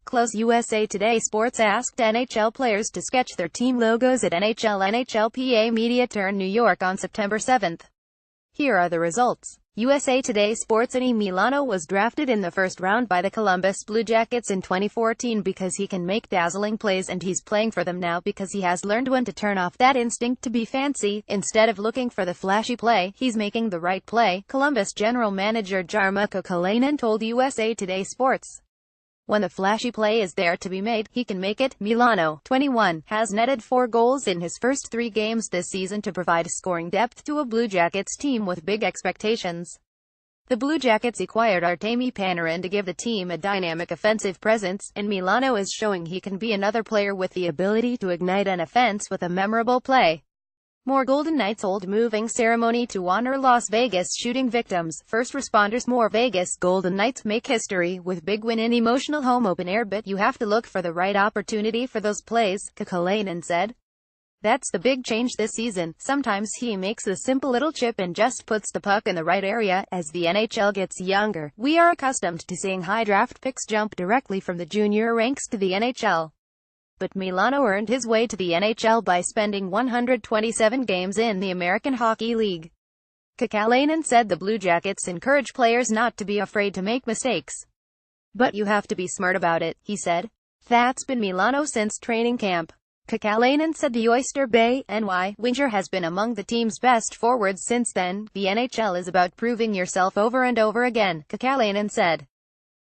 Close. USA Today Sports asked NHL players to sketch their team logos at NHLNHLPA Media Turn New York on September 7th. Here are the results. USA Today Sports. Anthony Milano was drafted in the first round by the Columbus Blue Jackets in 2014 because he can make dazzling plays, and he's playing for them now because he has learned when to turn off that instinct to be fancy. Instead of looking for the flashy play, he's making the right play, Columbus general manager Jarmo Kekalainen told USA Today Sports. When the flashy play is there to be made, he can make it. Milano, 21, has netted 4 goals in his first 3 games this season to provide scoring depth to a Blue Jackets team with big expectations. The Blue Jackets acquired Artemi Panarin to give the team a dynamic offensive presence, and Milano is showing he can be another player with the ability to ignite an offense with a memorable play. More Golden Knights hold moving ceremony to honor Las Vegas shooting victims. First responders. More Vegas Golden Knights make history with big win in emotional home open air, but you have to look for the right opportunity for those plays, Kekalainen said. That's the big change this season. Sometimes he makes the simple little chip and just puts the puck in the right area. As the NHL gets younger, we are accustomed to seeing high draft picks jump directly from the junior ranks to the NHL. But Milano earned his way to the NHL by spending 127 games in the American Hockey League. Kekalainen said the Blue Jackets encourage players not to be afraid to make mistakes. But you have to be smart about it, he said. That's been Milano since training camp. Kekalainen said the Oyster Bay, NY, winger has been among the team's best forwards since then. The NHL is about proving yourself over and over again, Kekalainen said.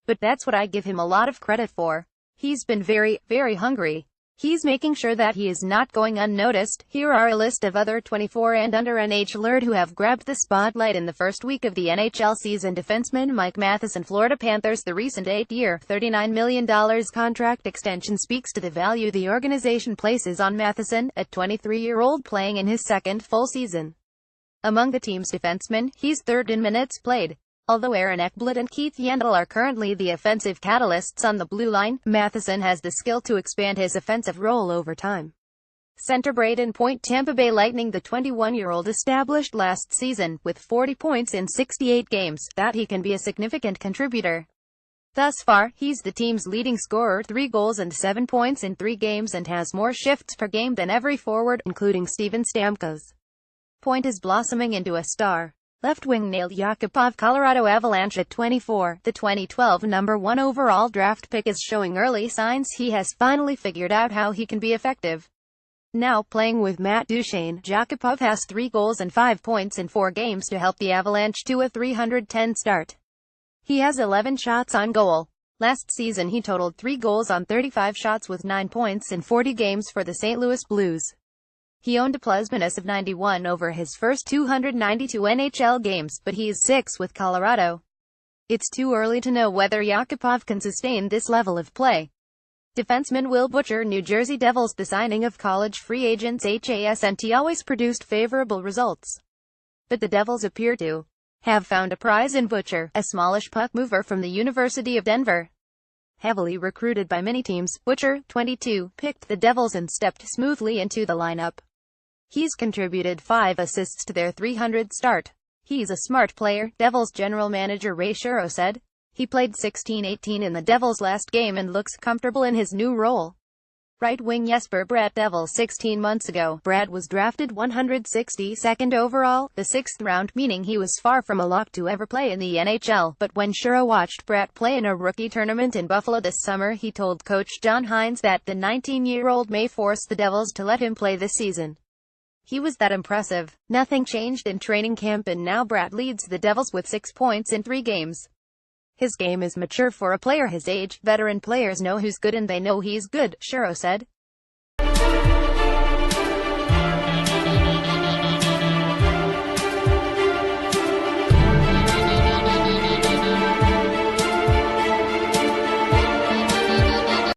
But that's what I give him a lot of credit for. He's been very, very hungry. He's making sure that he is not going unnoticed. Here are a list of other 24 and under NHLers who have grabbed the spotlight in the first week of the NHL season. Defenseman Mike Matheson, Florida Panthers. The recent 8-year, $39 million contract extension speaks to the value the organization places on Matheson, a 23-year-old playing in his second full season. Among the team's defensemen, he's third in minutes played. Although Aaron Ekblad and Keith Yandle are currently the offensive catalysts on the blue line, Matheson has the skill to expand his offensive role over time. Center Braden Point. Tampa Bay Lightning. The 21-year-old established last season, with 40 points in 68 games, that he can be a significant contributor. Thus far, he's the team's leading scorer, 3 goals and 7 points in 3 games, and has more shifts per game than every forward, including Steven Stamkos. Point is blossoming into a star. Left wing Nail Yakupov, Colorado Avalanche. At 24, the 2012 number 1 overall draft pick is showing early signs he has finally figured out how he can be effective. Now playing with Matt Duchene, Yakupov has 3 goals and 5 points in 4 games to help the Avalanche to a .310 start. He has 11 shots on goal. Last season he totaled 3 goals on 35 shots with 9 points in 40 games for the St. Louis Blues. He owned a plus-minus of 91 over his first 292 NHL games, but he is 6 with Colorado. It's too early to know whether Yakupov can sustain this level of play. Defenseman Will Butcher, New Jersey Devils. The signing of college free agents HASNT always produced favorable results. But the Devils appear to have found a prize in Butcher, a smallish puck mover from the University of Denver. Heavily recruited by many teams, Butcher, 22, picked the Devils and stepped smoothly into the lineup. He's contributed 5 assists to their .300 start. He's a smart player, Devils general manager Ray Shero said. He played 16-18 in the Devils' last game and looks comfortable in his new role. Right wing Jesper Bratt. Devils. 16 months ago, Bratt was drafted 162nd overall, the 6th round, meaning he was far from a lock to ever play in the NHL. But when Shero watched Bratt play in a rookie tournament in Buffalo this summer, he told coach John Hines that the 19-year-old may force the Devils to let him play this season. He was that impressive. Nothing changed in training camp, and now Bratt leads the Devils with 6 points in 3 games. His game is mature for a player his age. Veteran players know who's good and they know he's good, Shero said.